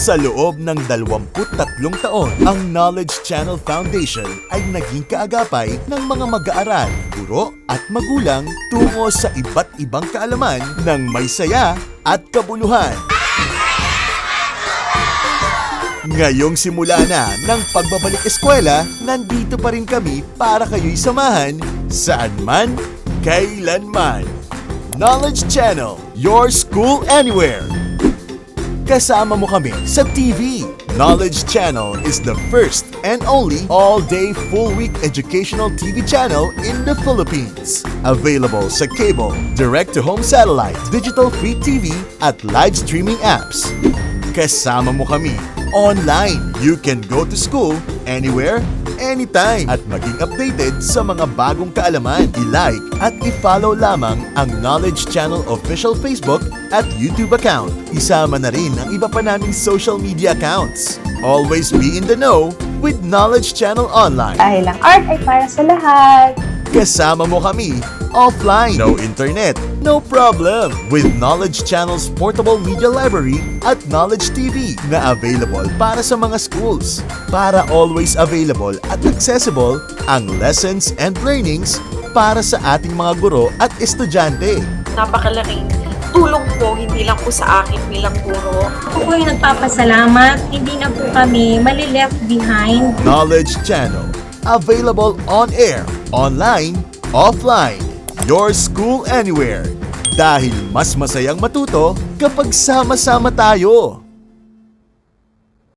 Sa loob ng 23 taon, ang Knowledge Channel Foundation ay naging kaagapay ng mga mag-aaral, guro at magulang tungo sa iba't ibang kaalaman ng may saya at kabuluhan. Ngayong simula na ng pagbabalik eskwela, nandito pa rin kami para kayo'y samahan saan man, kailan man. Knowledge Channel, your school anywhere. Kasama mo kami sa TV. Knowledge Channel is the first and only all-day full-week educational TV channel in the Philippines. Available sa cable, direct-to-home satellite, digital free TV at live streaming apps. Kasama mo kami online. You can go to school anywhere, anytime at maging updated sa mga bagong kaalaman. I-like at i-follow lamang ang Knowledge Channel official Facebook at YouTube account. Isama na rin ang iba pa naming social media accounts. Always be in the know with Knowledge Channel Online. Dahil ang art ay para sa lahat. Kasama mo kami offline. No internet, no problem. With Knowledge Channel's portable media library at Knowledge TV na available para sa mga schools. Para always available at accessible ang lessons and learnings para sa ating mga guro at estudyante. Napakalaking tulong po, hindi lang po sa akin bilang guro. Ako po yung nagpapasalamat, hindi na po kami mali-left behind. Knowledge Channel, available on air, online, offline, your school anywhere. Dahil mas masayang matuto kapag sama-sama tayo.